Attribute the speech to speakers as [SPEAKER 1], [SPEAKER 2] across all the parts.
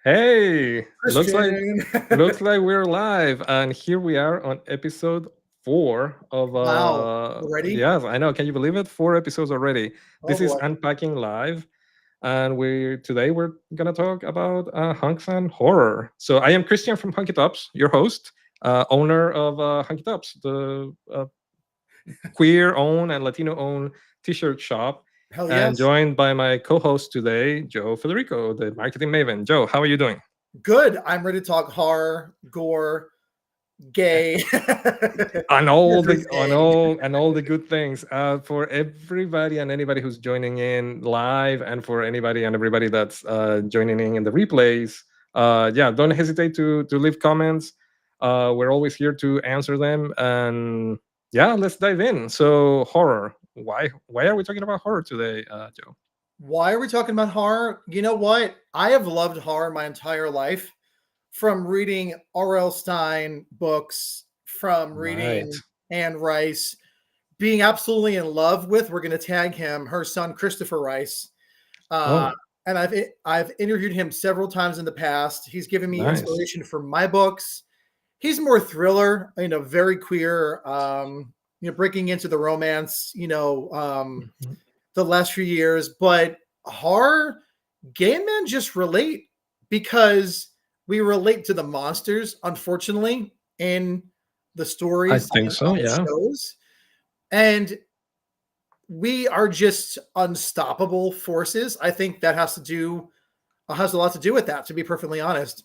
[SPEAKER 1] Hey,
[SPEAKER 2] Christian.
[SPEAKER 1] looks like we're live, and here we are on episode 4 of
[SPEAKER 2] Wow. Already?
[SPEAKER 1] yes, I know. Can you believe it? 4 episodes already.
[SPEAKER 2] Oh
[SPEAKER 1] This is
[SPEAKER 2] boy.
[SPEAKER 1] Unpacking Live, and we're gonna talk about hunks and horror. So I am Christian from Hunky Tops, your host, owner of Hunky Tops, the queer-owned and Latino-owned T-shirt shop,
[SPEAKER 2] Hell
[SPEAKER 1] and
[SPEAKER 2] yes.
[SPEAKER 1] joined by my co-host today, Joe Federico, the marketing maven. Joe, how are you doing?
[SPEAKER 2] Good. I'm ready to talk horror, gore, gay,
[SPEAKER 1] On all the
[SPEAKER 2] everything.
[SPEAKER 1] and all the good things for everybody and anybody who's joining in live, and for anybody and everybody that's joining in the replays. Yeah, don't hesitate to leave comments. We're always here to answer them, and yeah, let's dive in. So horror, why are we talking about horror today, Joe?
[SPEAKER 2] Why are we talking about horror? You know what? I have loved horror my entire life. From reading R.L. Stein books, from
[SPEAKER 1] Right.
[SPEAKER 2] reading Anne Rice, being absolutely in love with, we're going to tag him, her son Christopher Rice. Uh,
[SPEAKER 1] Oh,
[SPEAKER 2] and I've interviewed him several times in the past. He's given me
[SPEAKER 1] nice.
[SPEAKER 2] inspiration for my books. He's more thriller, very queer, breaking into the romance,
[SPEAKER 1] Mhm.
[SPEAKER 2] the last few years. But horror, gay men just relate because we relate to the monsters, unfortunately, in the
[SPEAKER 1] I
[SPEAKER 2] stories
[SPEAKER 1] think
[SPEAKER 2] and
[SPEAKER 1] so.
[SPEAKER 2] on the
[SPEAKER 1] Yeah.
[SPEAKER 2] shows. And we are just unstoppable forces. I think that has a lot to do with that, to be perfectly honest.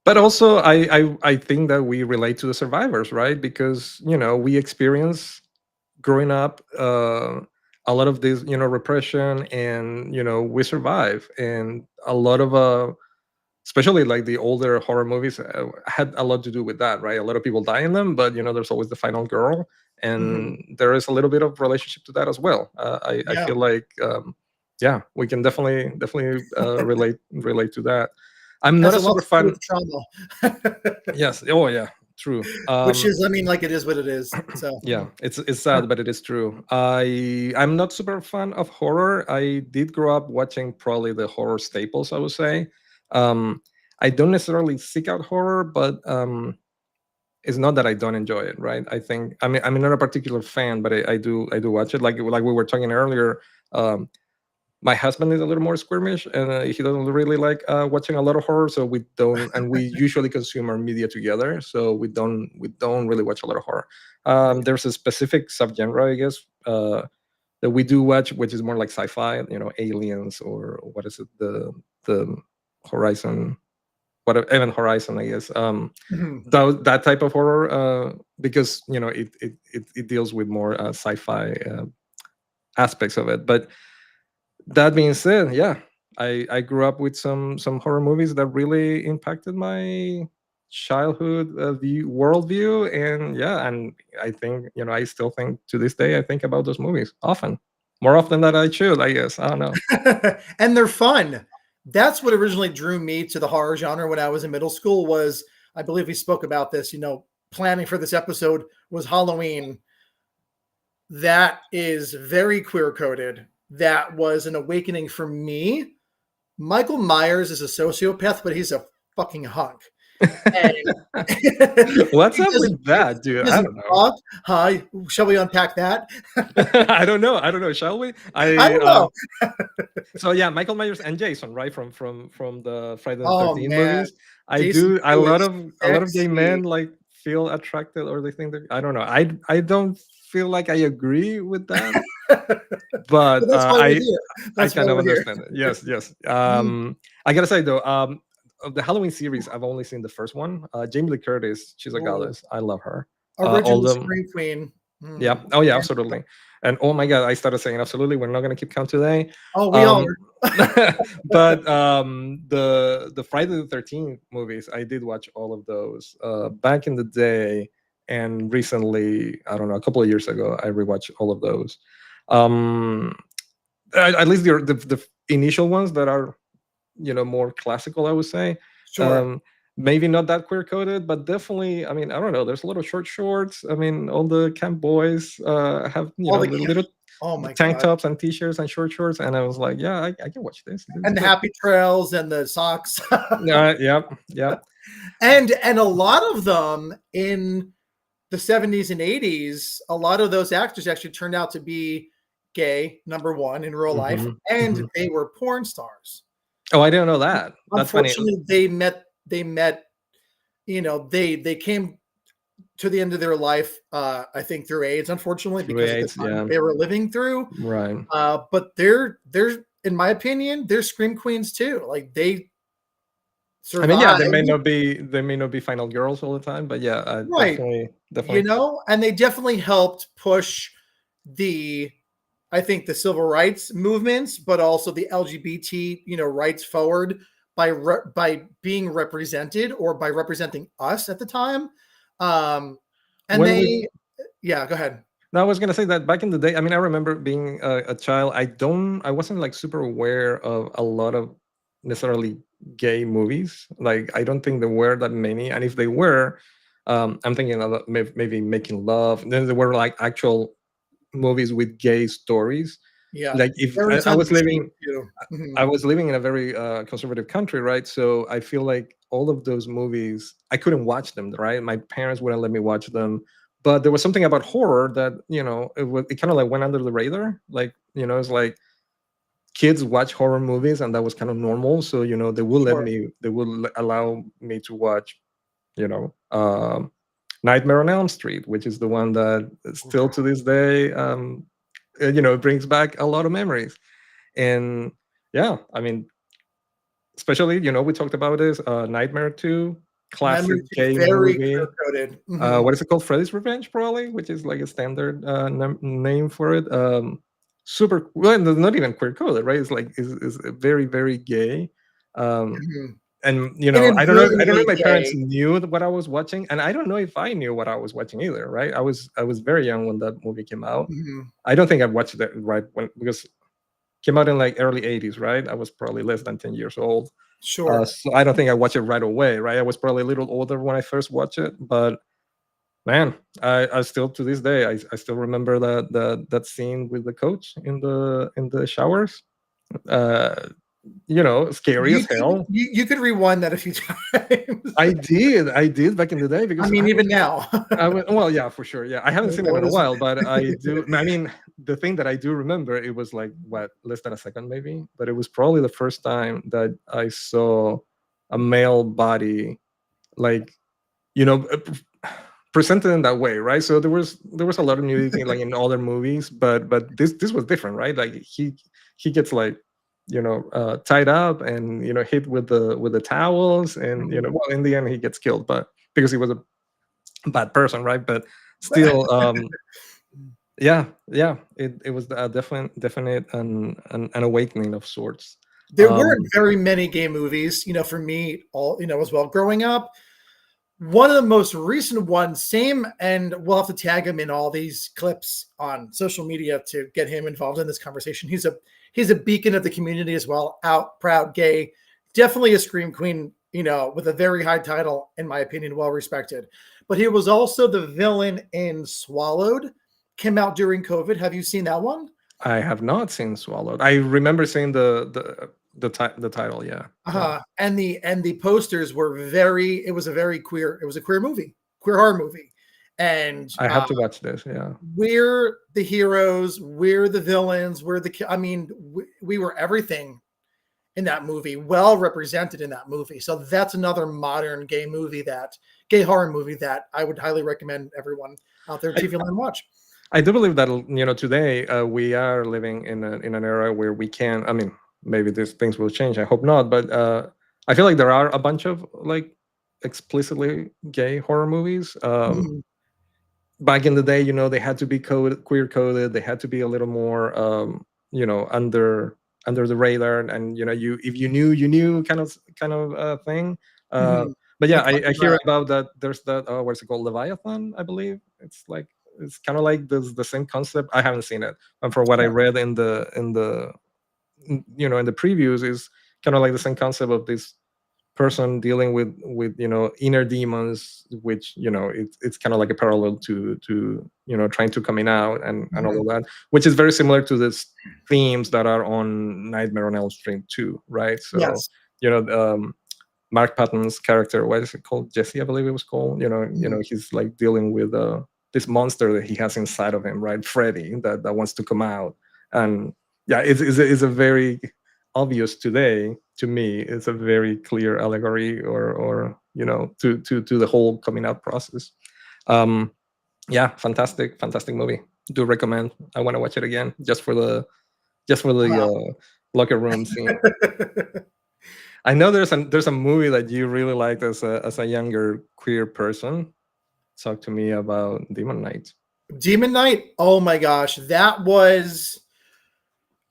[SPEAKER 1] But also, I think that we relate to the survivors, right? Because we experience growing up a lot of this repression, and we survive, and a lot of especially like the older horror movies had a lot to do with that, right? A lot of people die in them, but there's always the final girl,
[SPEAKER 2] Mhm.
[SPEAKER 1] and there is a little bit of relationship to that as well. I
[SPEAKER 2] Yeah,
[SPEAKER 1] feel like yeah, we can definitely relate to that. I'm not
[SPEAKER 2] has
[SPEAKER 1] a
[SPEAKER 2] a lot
[SPEAKER 1] super
[SPEAKER 2] to do
[SPEAKER 1] fan.
[SPEAKER 2] with trauma,
[SPEAKER 1] Yes. Oh, yeah. True.
[SPEAKER 2] which is, I mean, like it is what it is. So,
[SPEAKER 1] Yeah, it's sad, but it is true. I'm not super fan of horror. I did grow up watching probably the horror staples, I would say. Um, I don't necessarily seek out horror, but it's not that I don't enjoy it, right? I'm not a particular fan, but I do watch it. Like we were talking earlier. Um, my husband is a little more squirmish, and he doesn't really like watching a lot of horror, so we don't, and we usually consume our media together, so we don't really watch a lot of horror. There's a specific subgenre, I guess, that we do watch, which is more like sci-fi, aliens, or what is it, the horizon, what Event Horizon, I guess.
[SPEAKER 2] mhm.
[SPEAKER 1] That type of horror, because it deals with more sci-fi aspects of it. But that being said, yeah, I grew up with some horror movies that really impacted my childhood worldview, and yeah, and I think I still think to this day I think about those movies often, more often than I should, I guess. I don't know.
[SPEAKER 2] And they're fun. That's what originally drew me to the horror genre when I was in middle school. Was, I believe we spoke about this. Planning for this episode was Halloween. That is very queer coded. That was an awakening for me. Michael Myers is a sociopath, but he's a fucking hunk. And
[SPEAKER 1] What's
[SPEAKER 2] he
[SPEAKER 1] up
[SPEAKER 2] doesn't
[SPEAKER 1] with that, dude?
[SPEAKER 2] he
[SPEAKER 1] I
[SPEAKER 2] doesn't
[SPEAKER 1] don't know.
[SPEAKER 2] talk. Hi, shall we unpack that?
[SPEAKER 1] I don't know, shall we?
[SPEAKER 2] I don't know.
[SPEAKER 1] So yeah, Michael Myers and Jason, right, from the Friday the
[SPEAKER 2] Oh
[SPEAKER 1] 13th
[SPEAKER 2] man,
[SPEAKER 1] movies. I
[SPEAKER 2] Jason
[SPEAKER 1] do a
[SPEAKER 2] 2
[SPEAKER 1] lot
[SPEAKER 2] is
[SPEAKER 1] of a lot of gay
[SPEAKER 2] sexy.
[SPEAKER 1] men like feel attracted, or they think that, I don't know. I don't feel like I agree with that,
[SPEAKER 2] But
[SPEAKER 1] but
[SPEAKER 2] that's why we're
[SPEAKER 1] I
[SPEAKER 2] here.
[SPEAKER 1] I
[SPEAKER 2] That's why
[SPEAKER 1] kind of
[SPEAKER 2] we're here.
[SPEAKER 1] understand it. Yes, yes.
[SPEAKER 2] Mhm.
[SPEAKER 1] I gotta say though, of the Halloween series, I've only seen the first one. Jamie Lee Curtis, she's a
[SPEAKER 2] Oh,
[SPEAKER 1] goddess. I love her. All
[SPEAKER 2] original
[SPEAKER 1] the
[SPEAKER 2] Scream Queen.
[SPEAKER 1] Yeah.
[SPEAKER 2] Mm.
[SPEAKER 1] Oh, yeah, absolutely. And oh my God, I started saying absolutely. We're not going to keep count today.
[SPEAKER 2] Oh, we all
[SPEAKER 1] Um,
[SPEAKER 2] are.
[SPEAKER 1] but the Friday the 13th movies, I did watch all of those back in the day, and recently, I don't know, a couple of years ago, I rewatched all of those. Um, at least the initial ones that are more classical, I would say.
[SPEAKER 2] Sure.
[SPEAKER 1] um Maybe not that queer coded, but definitely, I don't know, there's a lot of short shorts. All the camp boys have
[SPEAKER 2] All the
[SPEAKER 1] the little
[SPEAKER 2] Oh my
[SPEAKER 1] tank
[SPEAKER 2] god.
[SPEAKER 1] tops and t-shirts and short shorts, and I was like, yeah, I can watch this. This is
[SPEAKER 2] And the
[SPEAKER 1] good.
[SPEAKER 2] happy trails and the socks.
[SPEAKER 1] Yep, yep.
[SPEAKER 2] And a lot of them in the 70s and 80s, a lot of those actors actually turned out to be gay, number one, in real life,
[SPEAKER 1] Mhm,
[SPEAKER 2] and
[SPEAKER 1] mhm.
[SPEAKER 2] they were porn stars.
[SPEAKER 1] Oh, I didn't know that. That's funny.
[SPEAKER 2] Unfortunately, they met, they came to the end of their life, I think through AIDS, unfortunately,
[SPEAKER 1] Through
[SPEAKER 2] because of the
[SPEAKER 1] AIDS,
[SPEAKER 2] time
[SPEAKER 1] yeah,
[SPEAKER 2] they were living through.
[SPEAKER 1] right.
[SPEAKER 2] But they're, in my opinion, they're scream queens too. Like they
[SPEAKER 1] I mean, yeah,
[SPEAKER 2] survived,
[SPEAKER 1] they may not be final girls all the time, but yeah,
[SPEAKER 2] right?
[SPEAKER 1] definitely.
[SPEAKER 2] And they definitely helped push the, I think, the civil rights movements, but also the LGBT, rights forward by being represented, or by representing us at the time. Um, and
[SPEAKER 1] When we
[SPEAKER 2] they, yeah, go ahead.
[SPEAKER 1] No, I was gonna say that back in the day. I mean, I remember being a child. I wasn't like super aware of a lot of necessarily gay movies. Like, I don't think there were that many, and if they were, I'm thinking of maybe Making Love. Then there were like actual movies with gay stories.
[SPEAKER 2] Yeah,
[SPEAKER 1] Like, if
[SPEAKER 2] there was
[SPEAKER 1] I
[SPEAKER 2] tons
[SPEAKER 1] was
[SPEAKER 2] of cheap
[SPEAKER 1] living,
[SPEAKER 2] too. Mhm.
[SPEAKER 1] I was living in a very conservative country, right? So I feel like all of those movies, I couldn't watch them, right? My parents wouldn't let me watch them. But there was something about horror that, it kind of like went under the radar. Like, it's like kids watch horror movies, and that was kind of normal. So,
[SPEAKER 2] Sure.
[SPEAKER 1] they would allow me to watch, you know, um, Nightmare on Elm Street, which is the one that still to this day, brings back a lot of memories. And yeah, I mean, especially, we talked about this, Nightmare 2, classic
[SPEAKER 2] Nightmare 2,
[SPEAKER 1] gay
[SPEAKER 2] very
[SPEAKER 1] movie.
[SPEAKER 2] clear coded. Mhm.
[SPEAKER 1] What is it called? Freddy's Revenge, probably, which is like a standard name for it. Super, well, not even queer coded, right? It's like is very very gay. Um,
[SPEAKER 2] Mhm.
[SPEAKER 1] and I don't know if
[SPEAKER 2] Inadvertently
[SPEAKER 1] my parents
[SPEAKER 2] gay.
[SPEAKER 1] knew what I was watching, and I don't know if I knew what I was watching either, right? I was very young when that movie came out.
[SPEAKER 2] Mhm.
[SPEAKER 1] I don't think I watched it right when, because it came out in like early 80s, right? I was probably less than 10 years old.
[SPEAKER 2] Sure.
[SPEAKER 1] So I don't think I watched it right away, right? I was probably a little older when I first watched it, but man, I still to this day I still remember that scene with the coach in the showers. Uh, scary as hell.
[SPEAKER 2] You could rewind that a few times.
[SPEAKER 1] I did back in the day,
[SPEAKER 2] I
[SPEAKER 1] because
[SPEAKER 2] mean, even now.
[SPEAKER 1] well, yeah, for sure, yeah. I haven't seen them in
[SPEAKER 2] What
[SPEAKER 1] a
[SPEAKER 2] is
[SPEAKER 1] while, but I do. I mean, the thing that I do remember, it was like, what, less than a second maybe, but it was probably the first time that I saw a male body, like, presented in that way, right? So there was a lot of nudity like in other movies, but this was different, right? Like, he gets like, tied up and, hit with the towels, and,
[SPEAKER 2] Mhm.
[SPEAKER 1] well, in the end he gets killed, but because he was a bad person, right? But still, yeah, yeah, it was a definite an awakening of sorts.
[SPEAKER 2] There weren't
[SPEAKER 1] um
[SPEAKER 2] very many gay movies, for me, all, as well, growing up. One of the most recent ones, same, and we'll have to tag him in all these clips on social media to get him involved in this conversation. He's a beacon of the community as well, out, proud, gay, definitely a scream queen, with a very high title, in my opinion, well respected. But he was also the villain in Swallowed, came out during COVID. Have you seen that one?
[SPEAKER 1] I have not seen Swallowed. I remember seeing the title, yeah, yeah.
[SPEAKER 2] And the posters were very, it was a queer movie, queer horror movie. And
[SPEAKER 1] I have to watch this, yeah.
[SPEAKER 2] we're the heroes, we're the villains, I mean, we were everything in that movie, well represented in that movie. So that's another modern gay horror movie that I would highly recommend everyone out there
[SPEAKER 1] I
[SPEAKER 2] TV Land watch.
[SPEAKER 1] I do believe that, today, we are living in an era where we can. I mean, maybe these things will change. I hope not, but I feel like there are a bunch of like explicitly gay horror movies.
[SPEAKER 2] Mhm,
[SPEAKER 1] Back in the day, they had to be queer coded. They had to be a little more, under the radar, and, you if you knew, you knew, kind of thing. Uh,
[SPEAKER 2] mhm.
[SPEAKER 1] but yeah,
[SPEAKER 2] Like
[SPEAKER 1] I
[SPEAKER 2] Funny
[SPEAKER 1] hear
[SPEAKER 2] Brad.
[SPEAKER 1] about that. There's that. What's it called? Leviathan, I believe. It's kind of like the same concept. I haven't seen it, and for what I
[SPEAKER 2] Yeah.
[SPEAKER 1] read in the previews, is kind of like the same concept of this person dealing with inner demons, which it's kind of like a parallel to trying to coming out and all
[SPEAKER 2] Mhm.
[SPEAKER 1] of that, which is very similar to the themes that are on Nightmare on Elm Street too, right? So
[SPEAKER 2] Yes.
[SPEAKER 1] you know Mark Patton's character, what is it called? Jesse, I believe it was called.
[SPEAKER 2] Mhm.
[SPEAKER 1] He's like dealing with this monster that he has inside of him, right? Freddy, that wants to come out. And yeah, it's a very obvious today to me. It's a very clear allegory, or to the whole coming out process. Um, yeah, fantastic movie. Do recommend. I want to watch it again just for the
[SPEAKER 2] Wow.
[SPEAKER 1] locker room scene. I know there's a movie that you really liked as a younger queer person. Talk to me about Demon Knight.
[SPEAKER 2] Demon Knight. Oh my gosh, that was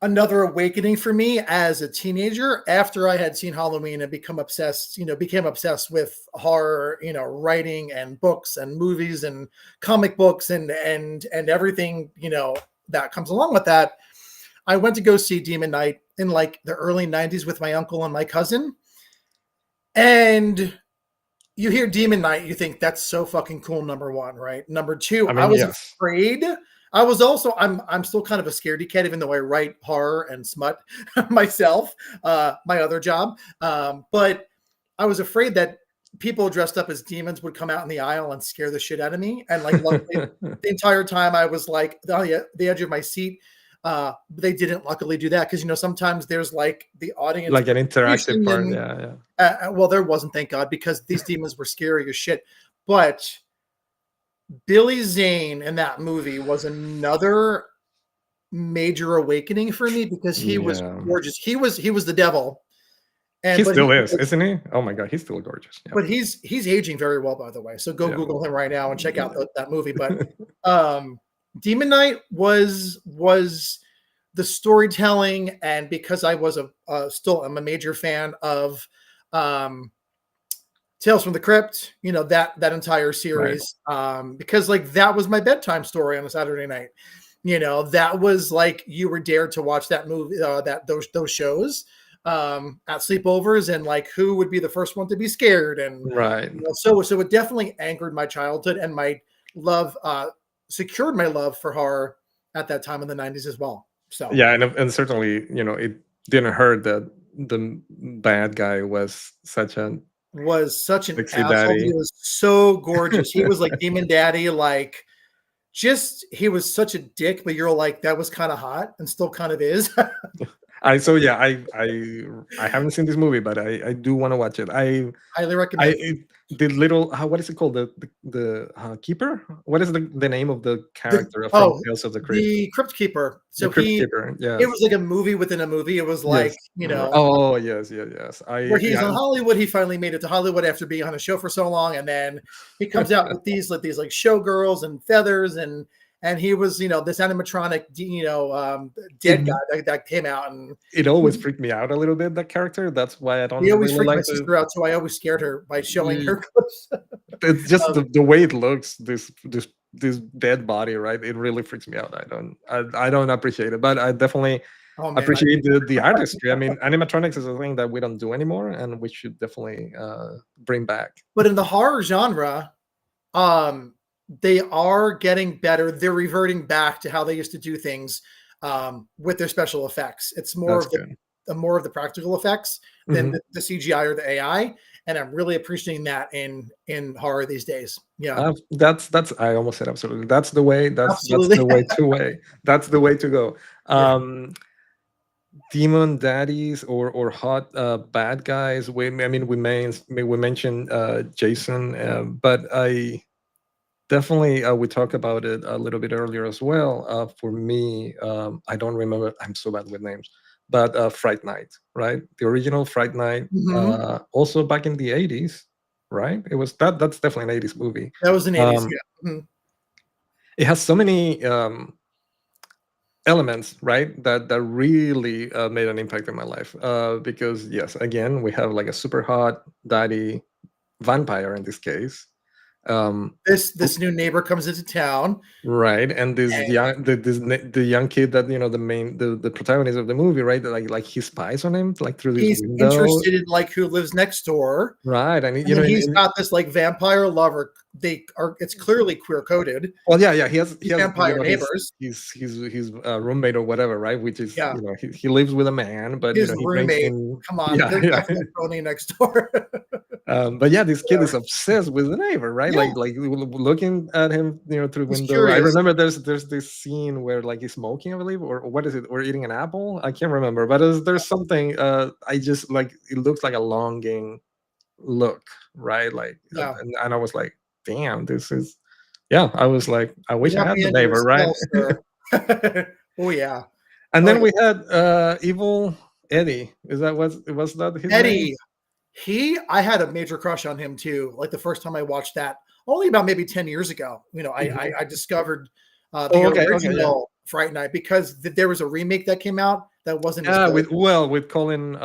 [SPEAKER 2] another awakening for me as a teenager after I had seen Halloween and became obsessed with horror, writing and books and movies and comic books and everything, that comes along with that. I went to go see Demon Knight in like the early 90s with my uncle and my cousin. And you hear Demon Knight, you think that's so fucking cool. Number one, right? Number two,
[SPEAKER 1] I
[SPEAKER 2] I
[SPEAKER 1] mean,
[SPEAKER 2] was
[SPEAKER 1] yes.
[SPEAKER 2] afraid. I was also I'm still kind of a scaredy cat, even though I write horror and smut myself, my other job. But I was afraid that people dressed up as demons would come out in the aisle and scare the shit out of me. And like, luckily, the entire time I was like, oh yeah, the edge of my seat. They didn't luckily do that because sometimes there's like the audience
[SPEAKER 1] Like an interactive
[SPEAKER 2] participation
[SPEAKER 1] part,
[SPEAKER 2] and
[SPEAKER 1] yeah, yeah.
[SPEAKER 2] well, there wasn't, thank God, because these demons were scary as shit. But Billy Zane in that movie was another major awakening for me because he was
[SPEAKER 1] Yeah.
[SPEAKER 2] gorgeous. He was the devil,
[SPEAKER 1] He
[SPEAKER 2] and but he
[SPEAKER 1] still is,
[SPEAKER 2] was,
[SPEAKER 1] isn't he? Oh my god, he's still gorgeous. Yeah.
[SPEAKER 2] but he's aging very well, by the way. So go
[SPEAKER 1] Yeah.
[SPEAKER 2] Google him right now and check out that movie. But um, Demon Knight was the storytelling, and because I was I'm a major fan of um, Tales from the Crypt, that entire
[SPEAKER 1] Right.
[SPEAKER 2] series, because like that was my bedtime story on a Saturday night. That was like you were dared to watch that movie, those shows at sleepovers, and like who would be the first one to be scared, and
[SPEAKER 1] Right.
[SPEAKER 2] so it definitely anchored my childhood and my love, secured my love for horror at that time in the 90s as well. So
[SPEAKER 1] Yeah, and certainly, it didn't hurt that the bad guy was such a
[SPEAKER 2] was such an
[SPEAKER 1] sexy
[SPEAKER 2] asshole. He
[SPEAKER 1] daddy.
[SPEAKER 2] was so gorgeous. He was like Demon Daddy, like just he was such a dick, but you're like that was kind of hot and still kind of is.
[SPEAKER 1] I haven't seen this movie, but I do want to watch it.
[SPEAKER 2] Highly
[SPEAKER 1] I
[SPEAKER 2] recommend.
[SPEAKER 1] the little what is it called, the keeper? What is the name of the
[SPEAKER 2] The
[SPEAKER 1] character from
[SPEAKER 2] oh,
[SPEAKER 1] Tales of the Crypt?
[SPEAKER 2] the Crypt Keeper.
[SPEAKER 1] The
[SPEAKER 2] So
[SPEAKER 1] Crypt Keeper.
[SPEAKER 2] it
[SPEAKER 1] Yes.
[SPEAKER 2] was like a movie within a movie. It was like,
[SPEAKER 1] Yes. Oh, yes, yes, yes.
[SPEAKER 2] where he's on Hollywood. He finally made it to Hollywood after being on a show for so long, and then he comes out with these like showgirls and feathers, and he was this animatronic dead guy
[SPEAKER 1] it
[SPEAKER 2] that came out, and
[SPEAKER 1] it always freaked me out a little bit, that character. That's why I
[SPEAKER 2] he
[SPEAKER 1] don't
[SPEAKER 2] always
[SPEAKER 1] really
[SPEAKER 2] freaked my
[SPEAKER 1] like the.
[SPEAKER 2] sister out, so I always scared her by showing her clips.
[SPEAKER 1] It's just
[SPEAKER 2] Um,
[SPEAKER 1] the way it looks. This dead body, right? It really freaks me out. I don't appreciate it, but I definitely
[SPEAKER 2] oh man, I
[SPEAKER 1] appreciate the artistry. I mean, animatronics is a thing that we don't do anymore, and we should definitely bring back.
[SPEAKER 2] but in the horror genre, um, they are getting better. They're reverting back to how they used to do things with their special effects. It's more
[SPEAKER 1] That's
[SPEAKER 2] of
[SPEAKER 1] good.
[SPEAKER 2] the practical effects than
[SPEAKER 1] Hmm.
[SPEAKER 2] the CGI or the AI, and I'm really appreciating that in horror these days. Yeah,
[SPEAKER 1] That's I almost said absolutely. That's the way. That's
[SPEAKER 2] absolutely.
[SPEAKER 1] the way to way. That's the way to go.
[SPEAKER 2] Yeah.
[SPEAKER 1] Demon daddies or hot bad guys. I mean, we mentioned Jason, but I definitely we talked about it a little bit earlier as well. For me, I don't remember. I'm so bad with names, but Fright Night, right? The original Fright Night,
[SPEAKER 2] Hmm.
[SPEAKER 1] also back in the '80s, right? It was That's definitely an '80s movie.
[SPEAKER 2] That was in the 80s.
[SPEAKER 1] Um,
[SPEAKER 2] Yeah. Mhm.
[SPEAKER 1] it has so many elements, right, that really made an impact in my life, because yes, again, we have like a super hot daddy vampire in this case,
[SPEAKER 2] This new neighbor comes into town.
[SPEAKER 1] Right, and this
[SPEAKER 2] And
[SPEAKER 1] the young kid that the main the protagonist of the movie, right? Like he spies on him like through this
[SPEAKER 2] he's
[SPEAKER 1] window,
[SPEAKER 2] interested in like who lives next door.
[SPEAKER 1] right? And
[SPEAKER 2] And then he's got this like vampire lover. They are it's clearly queer coded.
[SPEAKER 1] well, yeah, he
[SPEAKER 2] These
[SPEAKER 1] has
[SPEAKER 2] vampire neighbors.
[SPEAKER 1] his roommate or whatever, right? Which is
[SPEAKER 2] Yeah.
[SPEAKER 1] he lives with a man, but
[SPEAKER 2] His
[SPEAKER 1] he makes
[SPEAKER 2] roommate.
[SPEAKER 1] him
[SPEAKER 2] Come on,
[SPEAKER 1] yeah
[SPEAKER 2] there's
[SPEAKER 1] yeah.
[SPEAKER 2] definitely Tony next door.
[SPEAKER 1] But yeah, this kid
[SPEAKER 2] Yeah.
[SPEAKER 1] is obsessed with the neighbor, right?
[SPEAKER 2] Yeah,
[SPEAKER 1] Like looking at him, through the
[SPEAKER 2] he's
[SPEAKER 1] window. I
[SPEAKER 2] curious.
[SPEAKER 1] remember there's this scene where like he's smoking, I believe, or what is it? Or eating an apple. I can't remember, but there's something. I just like it looks like a longing look, right? Like,
[SPEAKER 2] Yeah.
[SPEAKER 1] and I was like, damn, this is. Yeah, I was like, I
[SPEAKER 2] You
[SPEAKER 1] wish I
[SPEAKER 2] want
[SPEAKER 1] had
[SPEAKER 2] me
[SPEAKER 1] the
[SPEAKER 2] into your
[SPEAKER 1] neighbor, right?
[SPEAKER 2] skull, sir. Oh yeah.
[SPEAKER 1] And
[SPEAKER 2] Oh
[SPEAKER 1] then
[SPEAKER 2] yeah.
[SPEAKER 1] we had evil Eddie. Is that was that his name?
[SPEAKER 2] Eddie. I had a major crush on him too. Like the first time I watched that, only about maybe 10 years ago.
[SPEAKER 1] Mhm.
[SPEAKER 2] I discovered the
[SPEAKER 1] Oh, okay, yeah.
[SPEAKER 2] original Fright Night because there was a remake that came out that wasn't as
[SPEAKER 1] Yeah,
[SPEAKER 2] good
[SPEAKER 1] with
[SPEAKER 2] with Colin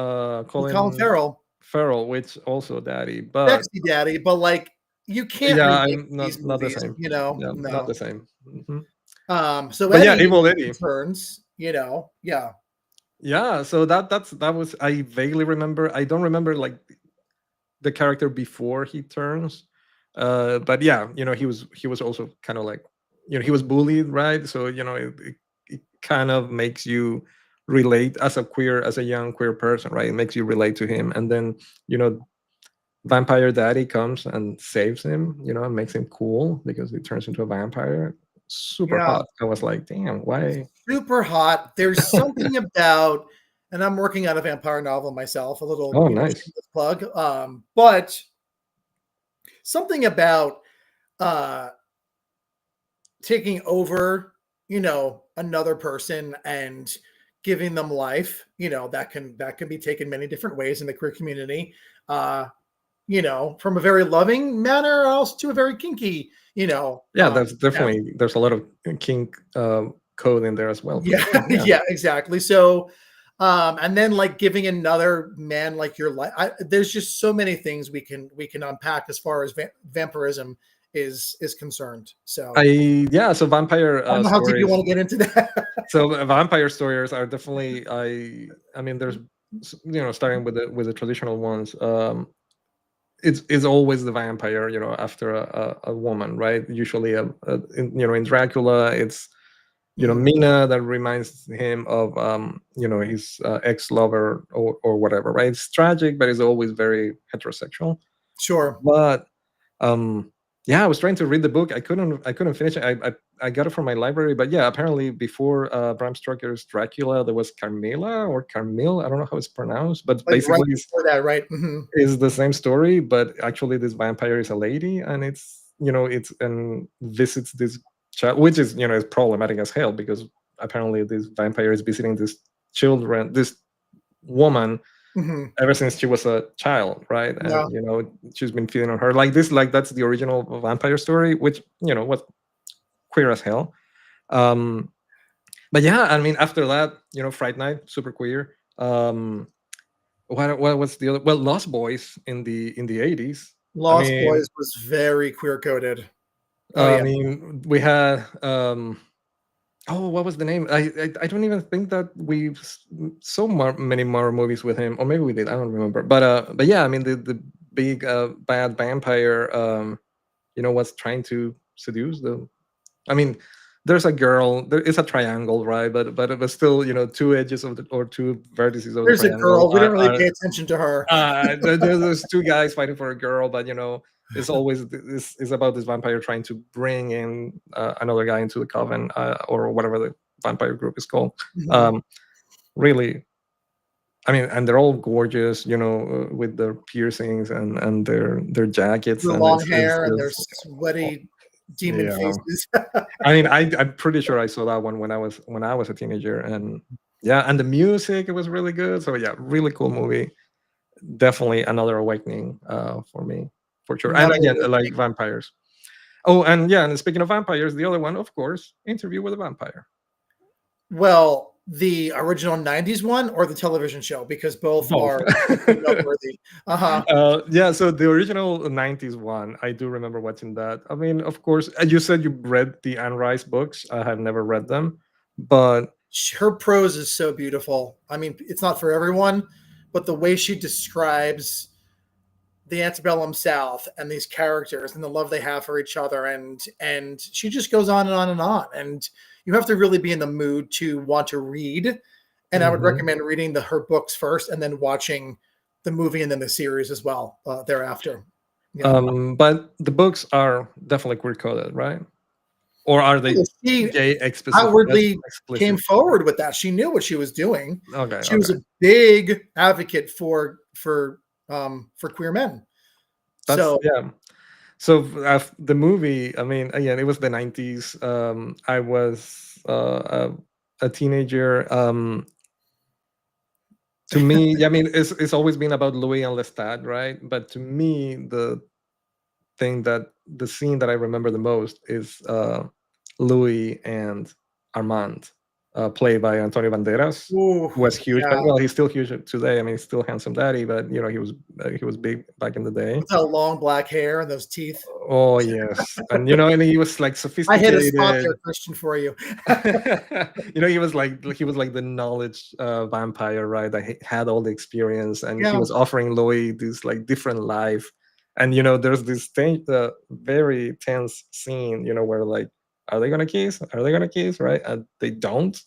[SPEAKER 1] Colin
[SPEAKER 2] Farrell.
[SPEAKER 1] Farrell, which also daddy, but
[SPEAKER 2] Sexy Daddy, but like you can't
[SPEAKER 1] yeah,
[SPEAKER 2] remake
[SPEAKER 1] I'm
[SPEAKER 2] these
[SPEAKER 1] not the
[SPEAKER 2] movies,
[SPEAKER 1] same. Yeah, not
[SPEAKER 2] no.
[SPEAKER 1] the same. Mhm.
[SPEAKER 2] So
[SPEAKER 1] But yeah,
[SPEAKER 2] Eddie
[SPEAKER 1] Evil Eddie.
[SPEAKER 2] returns, yeah.
[SPEAKER 1] Yeah, so that was I vaguely remember. I don't remember like the character before he turns. But yeah, he was also kind of like he was bullied, right? So it kind of makes you relate as a young queer person, right? It makes you relate to him, and then you know Vampire Daddy comes and saves him, and makes him cool because he turns into a vampire. Super
[SPEAKER 2] Yeah.
[SPEAKER 1] hot. I was like, damn, why?
[SPEAKER 2] Super hot. There's something about, and I'm working on a vampire novel myself, a little,
[SPEAKER 1] Oh, nice.
[SPEAKER 2] shameless plug. But something about uh taking over, another person and giving them life, that can be taken many different ways in the queer community. From a very loving manner also to a very kinky,
[SPEAKER 1] Yeah, that's
[SPEAKER 2] manner.
[SPEAKER 1] there's a lot of kink code in there as well, for
[SPEAKER 2] Yeah,
[SPEAKER 1] sure. Yeah.
[SPEAKER 2] yeah, exactly. So, and then like giving another man like your life. There's just so many things we can unpack as far as vampirism is concerned. So
[SPEAKER 1] So vampire
[SPEAKER 2] I don't know how deep you
[SPEAKER 1] stories.
[SPEAKER 2] want to get into that.
[SPEAKER 1] So vampire stories are definitely I mean there's starting with the traditional ones. It's always the vampire, after a woman, right? Usually, in Dracula, it's
[SPEAKER 2] Mhm.
[SPEAKER 1] Mina that reminds him of his ex lover or whatever, right? It's tragic, but it's always very heterosexual.
[SPEAKER 2] Sure.
[SPEAKER 1] But yeah, I was trying to read the book. I couldn't finish it. I got it from my library, but yeah, apparently before Bram Stoker's Dracula, there was Carmilla or Carmille. I don't know how it's pronounced, but
[SPEAKER 2] Like right
[SPEAKER 1] basically
[SPEAKER 2] before that, right? Hmm.
[SPEAKER 1] is the same story, but actually this vampire is a lady, and it's and visits this child, which is problematic as hell because apparently this vampire is visiting this woman
[SPEAKER 2] Hmm.
[SPEAKER 1] ever since she was a child, right? And
[SPEAKER 2] Yeah.
[SPEAKER 1] she's been feeding on her like this, like that's the original vampire story, which was queer as hell. Um, but yeah, I mean, after that, Fright Night, super queer. What was the other? Well, Lost Boys in the 80s. I
[SPEAKER 2] Lost
[SPEAKER 1] mean,
[SPEAKER 2] Boys was very queer coded. Oh yeah.
[SPEAKER 1] we had oh, what was the name? I don't even think that we saw many more movies with him, or maybe we did. I don't remember. But yeah, I mean the big bad vampire was trying to seduce the. I mean, there's a girl. There is a triangle, right? But it was still two edges or two vertices of the
[SPEAKER 2] There's a
[SPEAKER 1] triangle
[SPEAKER 2] girl. We don't really pay attention to her.
[SPEAKER 1] there's two guys fighting for a girl, but it's always this is about this vampire trying to bring in another guy into the coven, or whatever the vampire group is called.
[SPEAKER 2] Mhm.
[SPEAKER 1] Um, really, I mean, and they're all gorgeous, with their piercings and their jackets,
[SPEAKER 2] The
[SPEAKER 1] and
[SPEAKER 2] long
[SPEAKER 1] it's
[SPEAKER 2] hair and their
[SPEAKER 1] just
[SPEAKER 2] sweaty demon
[SPEAKER 1] yeah.
[SPEAKER 2] faces.
[SPEAKER 1] I mean, I'm pretty sure I saw that one when I was a teenager, and yeah, and the music it was really good. So yeah, really cool movie. Definitely another awakening for me, for sure. And
[SPEAKER 2] Another
[SPEAKER 1] again, like
[SPEAKER 2] awakening.
[SPEAKER 1] vampires. Oh, and yeah, and speaking of vampires, the other one, of course, Interview with a Vampire.
[SPEAKER 2] Well, The original 90s one or the television show? Because both
[SPEAKER 1] Both.
[SPEAKER 2] are equally noteworthy. Uh-huh.
[SPEAKER 1] Yeah, so the original 90s one, I do remember watching that. I mean, of course, you said you read the Anne Rice books. I have never read them, but
[SPEAKER 2] Her prose is so beautiful. I mean, it's not for everyone, but the way she describes the antebellum South and these characters and the love they have for each other, and she just goes on and on and on. And you have to really be in the mood to want to read. And I would
[SPEAKER 1] mhm.
[SPEAKER 2] recommend reading her books first and then watching the movie and then the series as well thereafter. Yeah.
[SPEAKER 1] But the books are definitely queer coded, right? Or are they
[SPEAKER 2] She
[SPEAKER 1] gay explicit,
[SPEAKER 2] outwardly came
[SPEAKER 1] explicit?
[SPEAKER 2] forward with that. She knew what she was doing.
[SPEAKER 1] Okay,
[SPEAKER 2] She was
[SPEAKER 1] okay.
[SPEAKER 2] a big advocate for queer men.
[SPEAKER 1] That's
[SPEAKER 2] So
[SPEAKER 1] yeah. So the movie, I mean, again, it was the 90s. I was a teenager. To me, yeah, I mean, it's always been about Louis and Lestat, right? But to me, the scene that I remember the most is Louis and Armand, played by Antonio Banderas,
[SPEAKER 2] ooh,
[SPEAKER 1] who was huge. But
[SPEAKER 2] yeah,
[SPEAKER 1] well, he's still huge today. I mean, he's still handsome daddy, but he was big back in the day.
[SPEAKER 2] with that long black hair and those teeth.
[SPEAKER 1] Oh yes, and and he was like
[SPEAKER 2] I hit a spot
[SPEAKER 1] sophisticated.
[SPEAKER 2] there, Christian, for you.
[SPEAKER 1] He was like the knowledge vampire, right? That he had all the experience, and he
[SPEAKER 2] Yeah,
[SPEAKER 1] was offering Louis this like different life. And there's this very tense scene, where like, are they gonna kiss? Are they gonna kiss? Right? And they don't.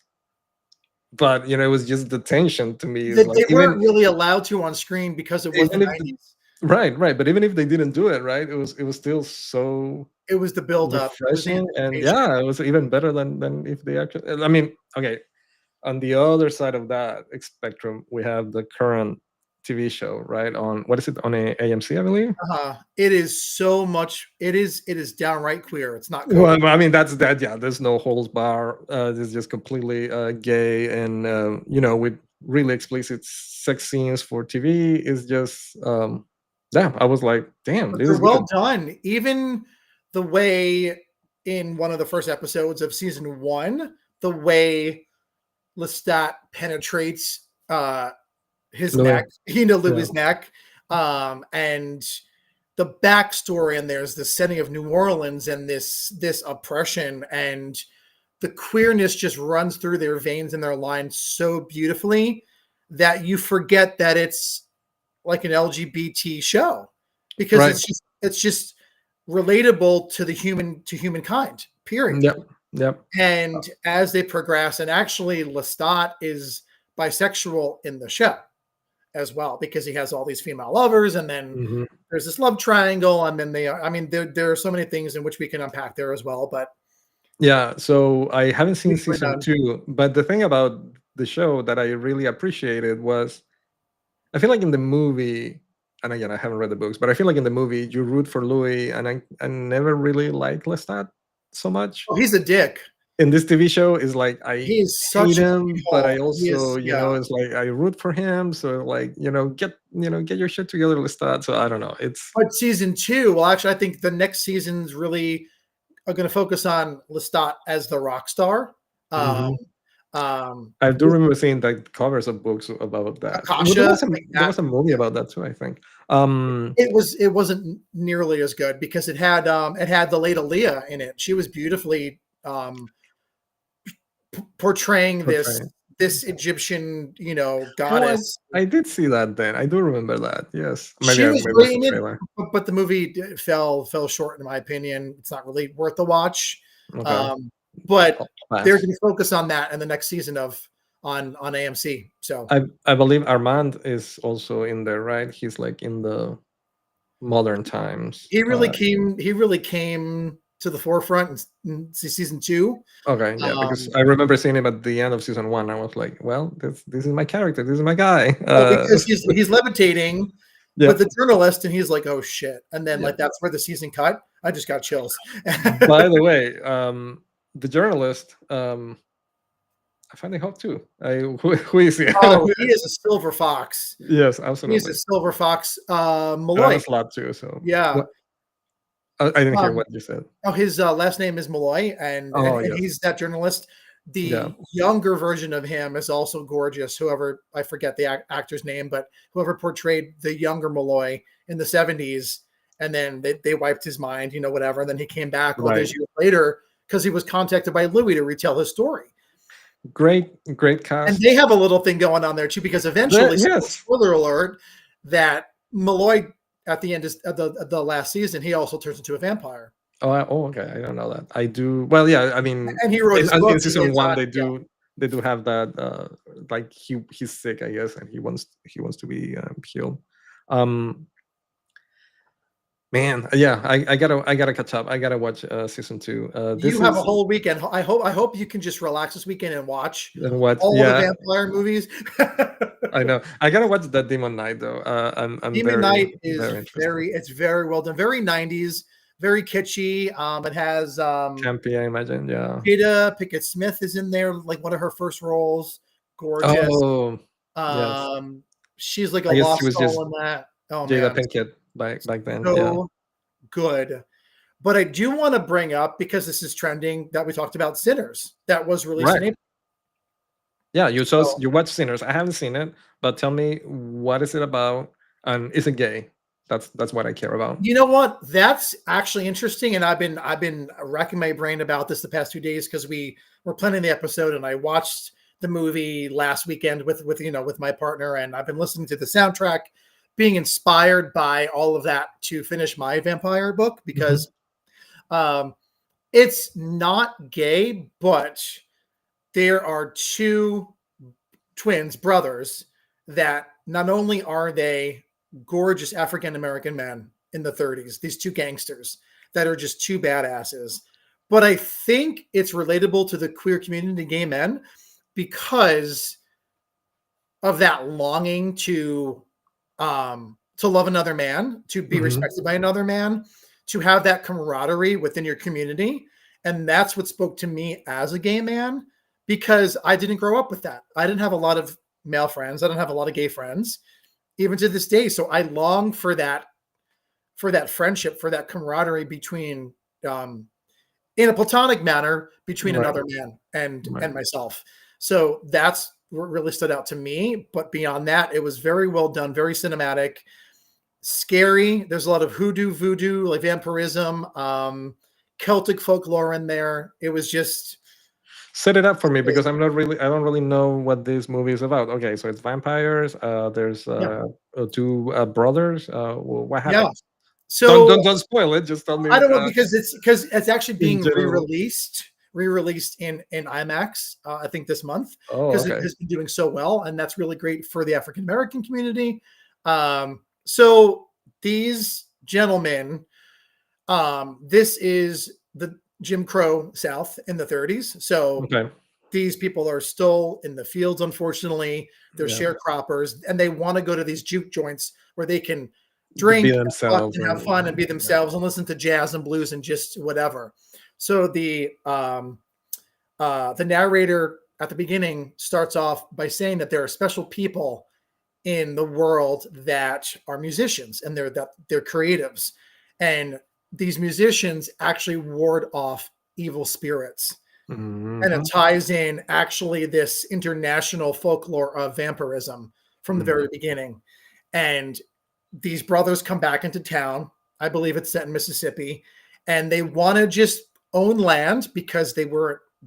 [SPEAKER 1] But it was just the tension to me. Is
[SPEAKER 2] they,
[SPEAKER 1] like
[SPEAKER 2] they weren't really allowed to on screen because it was the
[SPEAKER 1] even if
[SPEAKER 2] 90s.
[SPEAKER 1] right. But even if they didn't do it, right, it was still so
[SPEAKER 2] It was the build up. It was the
[SPEAKER 1] refreshing, and
[SPEAKER 2] anticipation.
[SPEAKER 1] yeah, it was even better than if they actually. I mean, okay, on the other side of that spectrum, we have the current TV show, right? On what is it, on AMC, I believe.
[SPEAKER 2] It is so much. It is downright queer. It's not coded.
[SPEAKER 1] Well, I mean, that's that. Yeah, there's no holds bar. It's just completely gay, and with really explicit sex scenes for TV. Is just yeah. I was like, damn,
[SPEAKER 2] But
[SPEAKER 1] this
[SPEAKER 2] they're
[SPEAKER 1] is good.
[SPEAKER 2] well done. Even the way in one of the first episodes of season one, the way Lestat penetrates his
[SPEAKER 1] Louis,
[SPEAKER 2] neck,
[SPEAKER 1] yeah,
[SPEAKER 2] Louis' neck, and the backstory, and there's the setting of New Orleans and this oppression, and the queerness just runs through their veins and their lines so beautifully that you forget that it's like an LGBT show because
[SPEAKER 1] right.
[SPEAKER 2] it's just relatable to humankind. Period.
[SPEAKER 1] Yep, yep.
[SPEAKER 2] And as they progress, and actually Lestat is bisexual in the show as well because he has all these female lovers, and then
[SPEAKER 1] Mhm.
[SPEAKER 2] there's this love triangle, and then there are so many things in which we can unpack there as well. But
[SPEAKER 1] Yeah, so I haven't seen
[SPEAKER 2] beautifully
[SPEAKER 1] season
[SPEAKER 2] done.
[SPEAKER 1] 2, but the thing about the show that I really appreciated was I feel like in the movie, and again, I haven't read the books, but I feel like in the movie you root for Louis, and I never really liked Lestat so much.
[SPEAKER 2] Oh, he's a dick.
[SPEAKER 1] In this TV show, is like I
[SPEAKER 2] He is
[SPEAKER 1] hate
[SPEAKER 2] such a
[SPEAKER 1] him, but I
[SPEAKER 2] hole. He
[SPEAKER 1] also,
[SPEAKER 2] is, yeah.
[SPEAKER 1] it's like I root for him. So like, get your shit together, Lestat. So I don't know. It's
[SPEAKER 2] But season two, well, actually, I think the next seasons really are going to focus on Lestat as the rock star. Um,
[SPEAKER 1] Mhm. I do
[SPEAKER 2] with
[SPEAKER 1] remember seeing like covers of books about that. Well,
[SPEAKER 2] Akasha, like
[SPEAKER 1] there
[SPEAKER 2] that.
[SPEAKER 1] was a movie about that too, I think. Um,
[SPEAKER 2] It wasn't nearly as good because it had the late Aaliyah in it. She was beautifully portraying this
[SPEAKER 1] Portraying.
[SPEAKER 2] this Egyptian,
[SPEAKER 1] Oh,
[SPEAKER 2] goddess.
[SPEAKER 1] I did see that then. I do remember that. Yes.
[SPEAKER 2] She was
[SPEAKER 1] Maybe it was
[SPEAKER 2] great
[SPEAKER 1] the
[SPEAKER 2] in it,
[SPEAKER 1] trailer.
[SPEAKER 2] but the movie fell short in my opinion. It's not really worth the watch.
[SPEAKER 1] Okay.
[SPEAKER 2] Um, but
[SPEAKER 1] I'll
[SPEAKER 2] they're
[SPEAKER 1] pass.
[SPEAKER 2] going to focus on that in the next season of on AMC. So
[SPEAKER 1] I believe Armand is also in there, right? He's like in the modern times.
[SPEAKER 2] he really came to the forefront in season two.
[SPEAKER 1] Okay, yeah, because
[SPEAKER 2] Um,
[SPEAKER 1] I remember seeing him at the end of season 1. I was like, well, this is my character. This is my guy.
[SPEAKER 2] well, because he's levitating with
[SPEAKER 1] Yep.
[SPEAKER 2] the journalist, and he's like, "Oh shit!" And then
[SPEAKER 1] Yep.
[SPEAKER 2] like that's where the season cut. I just got chills.
[SPEAKER 1] By the way, the journalist, I find it hot too. Who is he?
[SPEAKER 2] Oh, he is a silver fox.
[SPEAKER 1] Yes,
[SPEAKER 2] He is
[SPEAKER 1] absolutely.
[SPEAKER 2] a silver fox.
[SPEAKER 1] And I'm a
[SPEAKER 2] Malloy.
[SPEAKER 1] slut too. So
[SPEAKER 2] Yeah.
[SPEAKER 1] what? I didn't hear
[SPEAKER 2] Um,
[SPEAKER 1] what you said.
[SPEAKER 2] his last name is Malloy, and
[SPEAKER 1] Oh
[SPEAKER 2] and
[SPEAKER 1] yes.
[SPEAKER 2] he's that journalist.
[SPEAKER 1] Yeah.
[SPEAKER 2] The younger version of him is also gorgeous. Whoever, I forget the actor's name, but whoever portrayed the younger Malloy in the 70s, and then they wiped his mind, whatever. And then he came back all
[SPEAKER 1] Right.
[SPEAKER 2] those years later because he was contacted by Louis to retell his story.
[SPEAKER 1] Great, great
[SPEAKER 2] And
[SPEAKER 1] cast.
[SPEAKER 2] they have a little thing going on there too, because eventually,
[SPEAKER 1] Yes.
[SPEAKER 2] spoiler alert, that Malloy at the end of the last season, he also turns into a vampire.
[SPEAKER 1] Oh, okay. I don't know that. I do. Well, yeah. I mean,
[SPEAKER 2] And he wrote his
[SPEAKER 1] in
[SPEAKER 2] book, and
[SPEAKER 1] season
[SPEAKER 2] it's
[SPEAKER 1] one,
[SPEAKER 2] on, yeah.
[SPEAKER 1] they do have that. Like he's sick, I guess, and he wants to be healed. Um, Man, yeah, I gotta catch up. I gotta watch season two. This
[SPEAKER 2] You have a
[SPEAKER 1] is
[SPEAKER 2] whole weekend. I hope you can just relax this weekend and watch
[SPEAKER 1] and what?
[SPEAKER 2] all the
[SPEAKER 1] Yeah,
[SPEAKER 2] vampire movies.
[SPEAKER 1] I know. I gotta watch that Demon Knight though. I'm
[SPEAKER 2] Demon
[SPEAKER 1] very
[SPEAKER 2] Knight is
[SPEAKER 1] very interested.
[SPEAKER 2] it's very well done, very 90s, very kitschy. It has
[SPEAKER 1] Campy, I imagine. Yeah.
[SPEAKER 2] Jada Pickett Smith is in there, like one of her first roles. Gorgeous.
[SPEAKER 1] Oh, yes.
[SPEAKER 2] Um, she's like a
[SPEAKER 1] I guess she
[SPEAKER 2] lost
[SPEAKER 1] was just
[SPEAKER 2] soul in that. Oh
[SPEAKER 1] Jada
[SPEAKER 2] man,
[SPEAKER 1] Pinkett back then. Yeah.
[SPEAKER 2] so good. But I do want to bring up, because this is trending, that we talked about Sinners that was released in
[SPEAKER 1] Right.
[SPEAKER 2] April.
[SPEAKER 1] Yeah.
[SPEAKER 2] So,
[SPEAKER 1] You watched Sinners. I haven't seen it, but tell me, what is it about? And is it gay? That's what I care about.
[SPEAKER 2] you know what? That's actually interesting, and I've been racking my brain about this the past 2 days because we were planning the episode, and I watched the movie last weekend with my partner, and I've been listening to the soundtrack, being inspired by all of that to finish my vampire book,
[SPEAKER 1] Mhm.
[SPEAKER 2] because um, it's not gay, but there are two twins, brothers, that not only are they gorgeous African American men in the 30s, these two gangsters that are just two badasses, but I think it's relatable to the queer community, gay men, because of that longing to love another man, to be
[SPEAKER 1] Mhm.
[SPEAKER 2] respected by another man, to have that camaraderie within your community. And that's what spoke to me as a gay man, because I didn't grow up with that. I didn't have a lot of male friends. I don't have a lot of gay friends, even to this day. So I long for that friendship, for that camaraderie between, um, in a platonic manner, between
[SPEAKER 1] Right.
[SPEAKER 2] another man and
[SPEAKER 1] Right.
[SPEAKER 2] myself. So that's what really stood out to me. But beyond that, it was very well done, very cinematic, scary. There's a lot of hoodoo, voodoo, like vampirism, Celtic folklore in there. It was just
[SPEAKER 1] Set it up for me because
[SPEAKER 2] amazing.
[SPEAKER 1] I don't really know what this movie is about. Okay, so it's vampires. There's
[SPEAKER 2] Yeah,
[SPEAKER 1] two brothers. What
[SPEAKER 2] yeah.
[SPEAKER 1] happens?
[SPEAKER 2] So
[SPEAKER 1] Don't spoil it. Just tell me.
[SPEAKER 2] I don't know, because it's actually
[SPEAKER 1] In
[SPEAKER 2] being
[SPEAKER 1] general.
[SPEAKER 2] re-released in IMAX. I think this month,
[SPEAKER 1] Oh,
[SPEAKER 2] because it
[SPEAKER 1] okay.
[SPEAKER 2] has been doing so well, and that's really great for the African American community. So these gentlemen, this is the Jim Crow South in the 30s. So
[SPEAKER 1] Okay.
[SPEAKER 2] these people are still in the fields, unfortunately. They're
[SPEAKER 1] Yeah.
[SPEAKER 2] sharecroppers, and they want to go to these juke joints where they can
[SPEAKER 1] Be
[SPEAKER 2] drink
[SPEAKER 1] themselves
[SPEAKER 2] and have
[SPEAKER 1] and
[SPEAKER 2] fun and be
[SPEAKER 1] yeah.
[SPEAKER 2] themselves and listen to jazz and blues and just whatever. So the narrator at the beginning starts off by saying that there are special people in the world that are musicians, and they're creatives, and these musicians actually ward off evil spirits. And it
[SPEAKER 1] Mhm.
[SPEAKER 2] ties in actually this international folklore of vampirism from the
[SPEAKER 1] Mhm.
[SPEAKER 2] very beginning. And these brothers come back into town. I believe it's set in Mississippi, and they want to just own land, because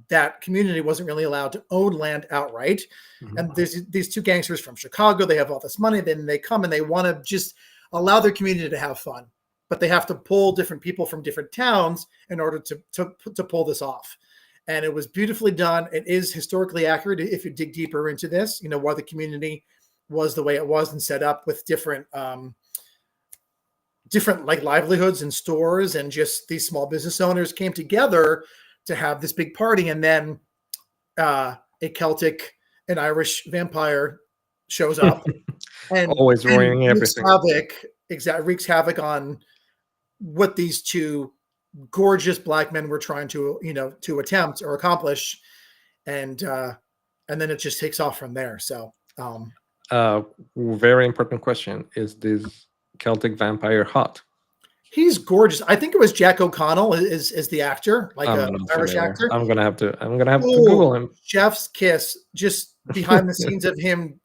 [SPEAKER 2] that community wasn't really allowed to own land outright.
[SPEAKER 1] Mhm.
[SPEAKER 2] And there's these two gangsters from Chicago. They have all this money. Then they come and they want to just allow their community to have fun, but they have to pull different people from different towns in order to pull this off. And it was beautifully done. It is historically accurate if you dig deeper into this. Why the community was the way it was and set up with different like livelihoods and stores, and just these small business owners came together to have this big party. And then a Celtic and Irish vampire shows up and
[SPEAKER 1] Always ruining
[SPEAKER 2] wreaks
[SPEAKER 1] everything.
[SPEAKER 2] havoc on what these two gorgeous black men were trying to attempt or accomplish. And then it just takes off from there. So
[SPEAKER 1] Uh, Very important question: is this Celtic vampire hot?
[SPEAKER 2] He's gorgeous. I think it was Jack O'Connell is the actor, like
[SPEAKER 1] I'm
[SPEAKER 2] a
[SPEAKER 1] not
[SPEAKER 2] Irish
[SPEAKER 1] familiar.
[SPEAKER 2] actor.
[SPEAKER 1] I'm gonna have to
[SPEAKER 2] Oh,
[SPEAKER 1] Google him.
[SPEAKER 2] chef's kiss. Just behind the scenes of him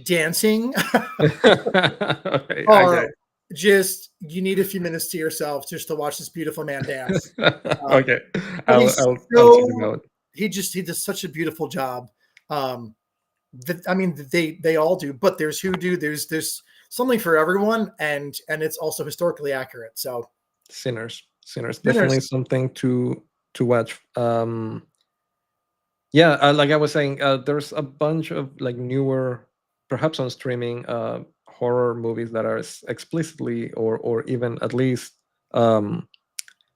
[SPEAKER 2] dancing
[SPEAKER 1] Okay,
[SPEAKER 2] are
[SPEAKER 1] okay.
[SPEAKER 2] just you need a few minutes to yourself just to watch this beautiful man dance. Um,
[SPEAKER 1] Okay.
[SPEAKER 2] but he's
[SPEAKER 1] I'll check it
[SPEAKER 2] so
[SPEAKER 1] out.
[SPEAKER 2] he does such a beautiful job. Um, I mean, they all do, but there's who do. There's something for everyone, and it's also historically accurate. So
[SPEAKER 1] Sinners, definitely
[SPEAKER 2] sinners,
[SPEAKER 1] something to watch. Yeah, like I was saying, there's a bunch of like newer, perhaps on streaming, horror movies that are explicitly or even at least um,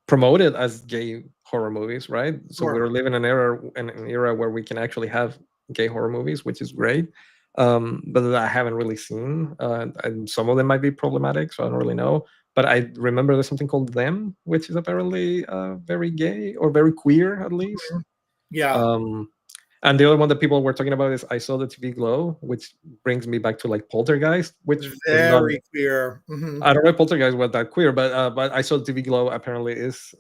[SPEAKER 1] promoted as gay horror movies, right? So
[SPEAKER 2] sure.
[SPEAKER 1] we're living an era where we can actually have gay horror movies, which is great. But that I haven't really seen, and some of them might be problematic, so I don't really know. But I remember there's something called Them, which is apparently very gay or very queer, at least.
[SPEAKER 2] Yeah,
[SPEAKER 1] Um, and the other one that people were talking about is I Saw the TV Glow, which brings me back to like Poltergeist, which is not.
[SPEAKER 2] very queer.
[SPEAKER 1] I don't know if Poltergeist was that queer, but I Saw the TV Glow apparently is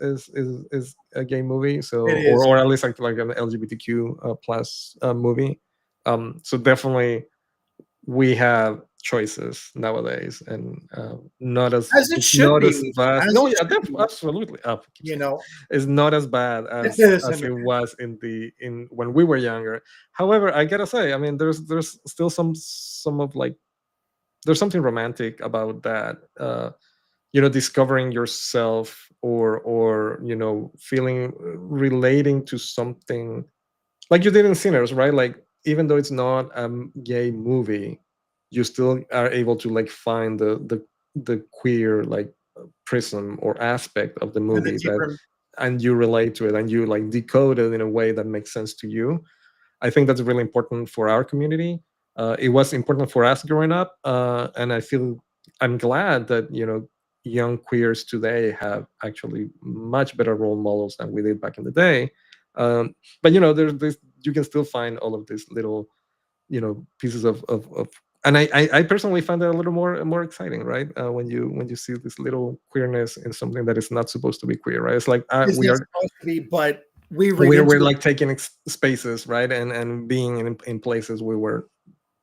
[SPEAKER 1] a gay movie, so
[SPEAKER 2] It is.
[SPEAKER 1] or at least like an LGBTQ plus movie. So definitely we have choices nowadays, and not as
[SPEAKER 2] As it
[SPEAKER 1] it's
[SPEAKER 2] should
[SPEAKER 1] not
[SPEAKER 2] be.
[SPEAKER 1] as vast.
[SPEAKER 2] As
[SPEAKER 1] No,
[SPEAKER 2] it
[SPEAKER 1] yeah,
[SPEAKER 2] should be.
[SPEAKER 1] absolutely. I keep
[SPEAKER 2] You
[SPEAKER 1] saying
[SPEAKER 2] know,
[SPEAKER 1] it's not as bad
[SPEAKER 2] it is
[SPEAKER 1] as
[SPEAKER 2] in
[SPEAKER 1] it
[SPEAKER 2] there.
[SPEAKER 1] was in when we were younger. However, I gotta say, I mean, there's still some of like there's something romantic about that. Discovering yourself or feeling relating to something like you did in Sinners, right? Like even though it's not a gay movie, you still are able to like find the queer like prism or aspect of the
[SPEAKER 2] And the
[SPEAKER 1] movie that,
[SPEAKER 2] deeper
[SPEAKER 1] and you relate to it and you like decode it in a way that makes sense to you. I think that's really important for our community. It was important for us growing up, and I'm glad that young queers today have actually much better role models than we did back in the day. But there's this you can still find all of these little pieces of and I personally find that a little more exciting, right? When you see this little queerness in something that is not supposed to be queer, right? It's like
[SPEAKER 2] is
[SPEAKER 1] we
[SPEAKER 2] not
[SPEAKER 1] are
[SPEAKER 2] supposed to be, but we read
[SPEAKER 1] we're
[SPEAKER 2] into it.
[SPEAKER 1] like taking spaces, right? And being in places we were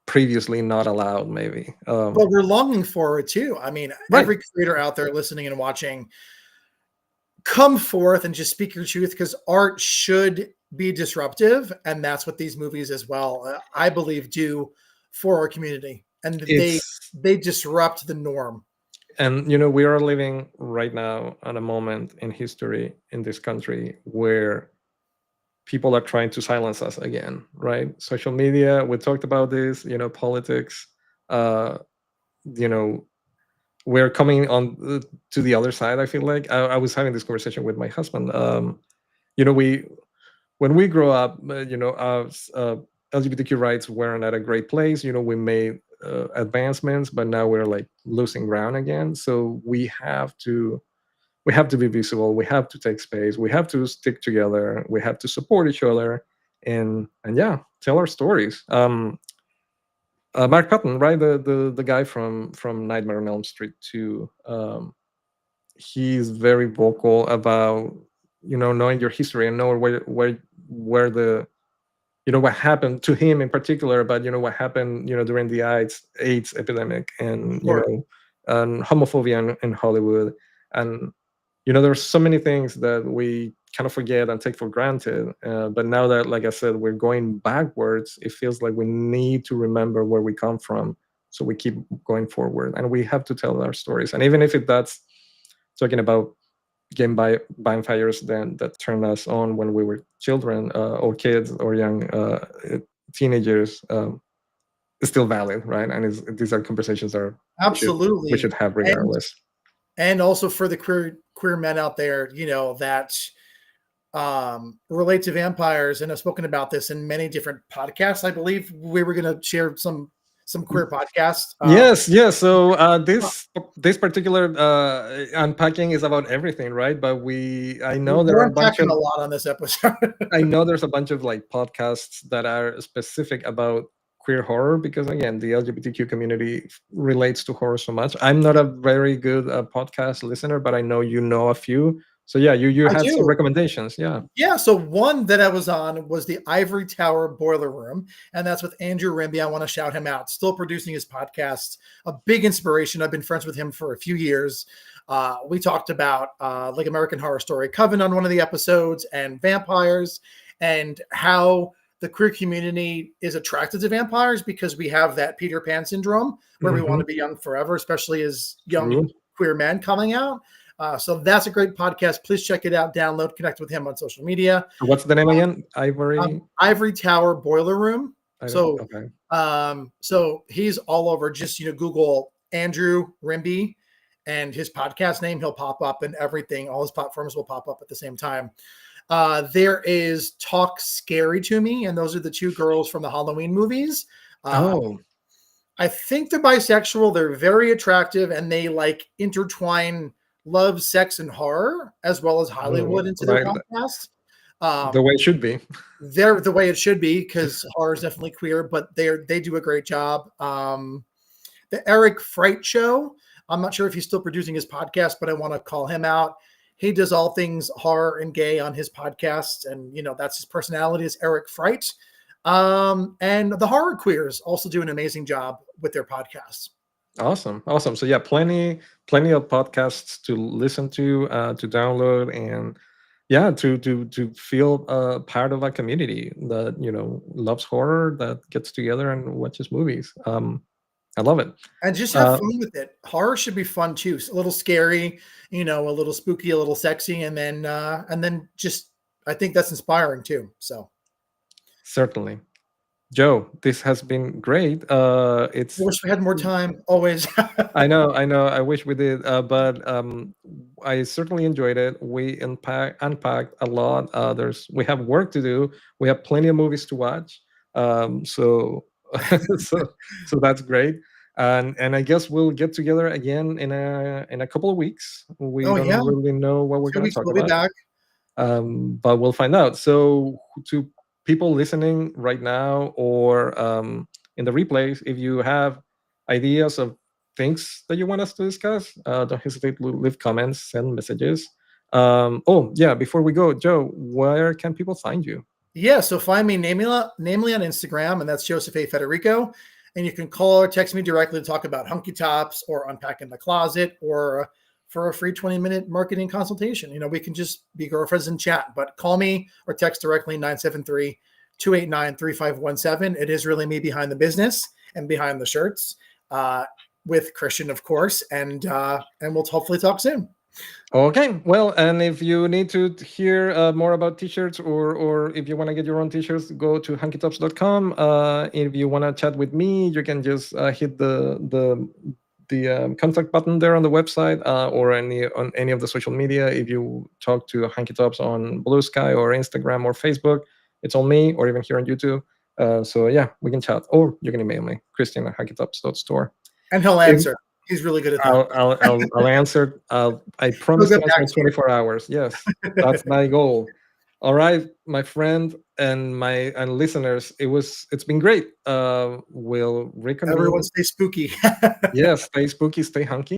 [SPEAKER 1] previously not allowed, maybe.
[SPEAKER 2] But we're longing for it too. I mean,
[SPEAKER 1] Right.
[SPEAKER 2] every creator out there listening and watching, come forth and just speak your truth because art should be disruptive, and that's what these movies as well, I believe, do for our community, and
[SPEAKER 1] It's
[SPEAKER 2] they disrupt the norm.
[SPEAKER 1] and we are living right now at a moment in history in this country where people are trying to silence us again, right? Social media, we talked about this, politics, uh, you know, we're coming on to the other side. I feel like I was having this conversation with my husband. We when we grow up, LGBTQ rights weren't at a great place. We made advancements, but now we're like losing ground again. So we have to be visible. We have to take space. We have to stick together. We have to support each other, and yeah, tell our stories. Mark Patton, right, the guy from Nightmare on Elm Street 2. He's very vocal about knowing your history and know where the what happened to him in particular, but what happened during the AIDS epidemic, and
[SPEAKER 2] Sure.
[SPEAKER 1] and homophobia in Hollywood. And there's so many things that we kind of forget and take for granted, but now that, like I said, we're going backwards, it feels like we need to remember where we come from, so we keep going forward, and we have to tell our stories. And even if that's talking about game by bonfires then that turned us on when we were children, or kids or young teenagers, is still valid, right? And these are conversations that we
[SPEAKER 2] Absolutely.
[SPEAKER 1] should have
[SPEAKER 2] and
[SPEAKER 1] regardless.
[SPEAKER 2] and also for the queer men out there, that relate to vampires, and I've spoken about this in many different podcasts. I believe we were going to share some queer podcasts.
[SPEAKER 1] Yes, yes. So this particular unpacking is about everything, right? But I know there
[SPEAKER 2] We're
[SPEAKER 1] are a bunch
[SPEAKER 2] unpacking
[SPEAKER 1] of
[SPEAKER 2] a lot on this episode.
[SPEAKER 1] I know there's a bunch of like podcasts that are specific about queer horror, because again, the LGBTQ community relates to horror so much. I'm not a very good podcast listener, but I know you know a few. So yeah, you
[SPEAKER 2] I
[SPEAKER 1] had some
[SPEAKER 2] do.
[SPEAKER 1] recommendations. Yeah.
[SPEAKER 2] Yeah, so one that I was on was the Ivory Tower Boiler Room, and that's with Andrew Rimby. I want to shout him out. Still producing his podcast, a big inspiration. I've been friends with him for a few years. We talked about like American Horror Story Coven on one of the episodes, and vampires, and how the queer community is attracted to vampires because we have that Peter Pan syndrome where we want
[SPEAKER 1] Hmm.
[SPEAKER 2] to be young forever, especially as young
[SPEAKER 1] True.
[SPEAKER 2] queer men coming out. So that's a great podcast. Please check it out, download, connect with him on social media.
[SPEAKER 1] What's the name again? Ivory.
[SPEAKER 2] Ivory Tower Boiler Room.
[SPEAKER 1] I don't.
[SPEAKER 2] So,
[SPEAKER 1] Okay.
[SPEAKER 2] so he's all over. Just Google Andrew Rimby and his podcast name. He'll pop up, and everything. All his platforms will pop up at the same time. There is Talk Scary to Me, and those are the two girls from the Halloween movies.
[SPEAKER 1] Oh.
[SPEAKER 2] I think they're bisexual. They're very attractive, and they like intertwine love, sex, and horror as well as Hollywood into their
[SPEAKER 1] Right.
[SPEAKER 2] podcast.
[SPEAKER 1] The way it should be.
[SPEAKER 2] They're the way it should be because horror is definitely queer, but they do a great job. The Eric Fright Show. I'm not sure if he's still producing his podcast, but I want to call him out. He does all things horror and gay on his podcast, and that's his personality is Eric Fright. And the Horror Queers also do an amazing job with their podcasts.
[SPEAKER 1] Awesome. So yeah, plenty of podcasts to listen to download, and yeah, to feel part of a community that loves horror, that gets together and watches movies. I love it.
[SPEAKER 2] And just have fun with it. Horror should be fun too. A little scary, a little spooky, a little sexy, and then just I think that's inspiring too. So
[SPEAKER 1] Certainly. Joe, this has been great. It's
[SPEAKER 2] I wish we had more time. Always.
[SPEAKER 1] I know. I wish we did, but I certainly enjoyed it. We unpacked a lot. We have work to do. We have plenty of movies to watch. So so that's great. And I guess we'll get together again in a couple of weeks. We
[SPEAKER 2] Oh
[SPEAKER 1] don't
[SPEAKER 2] yeah,
[SPEAKER 1] really know what we're
[SPEAKER 2] 2
[SPEAKER 1] going to
[SPEAKER 2] weeks
[SPEAKER 1] talk
[SPEAKER 2] we'll be
[SPEAKER 1] about,
[SPEAKER 2] back.
[SPEAKER 1] but we'll find out. So to people listening right now, or in the replays, if you have ideas of things that you want us to discuss, don't hesitate to leave comments, send messages. Oh yeah, before we go, Joe, where can people find you?
[SPEAKER 2] Yeah, so find me namely on Instagram, and that's Joseph A. Federico. And you can call or text me directly to talk about Hunky Tops or Unpacking the Closet, or for a free 20-minute marketing consultation. We can just be girlfriends and chat, but call me or text directly 973-289-3517. It is really me behind the business and behind the shirts, with Christian, of course, and we'll hopefully talk soon.
[SPEAKER 1] Okay, well, and if you need to hear more about t-shirts, or if you want to get your own t-shirts, go to hunkytops.com. If you want to chat with me, you can just hit the contact button there on the website, or on any of the social media. If you talk to Hunky Tops on Blue Sky or Instagram or Facebook, it's on me, or even here on YouTube. So yeah, we can chat, or you can email me, Christian at hunkytops.store.
[SPEAKER 2] And he'll answer. He's really good at that.
[SPEAKER 1] I'll answer. I promise to answer in 24 hours. Yes, that's my goal. All right, my friend and listeners, it's been great. We'll reconvene.
[SPEAKER 2] Everyone stay spooky.
[SPEAKER 1] Yes, stay spooky, stay hunky.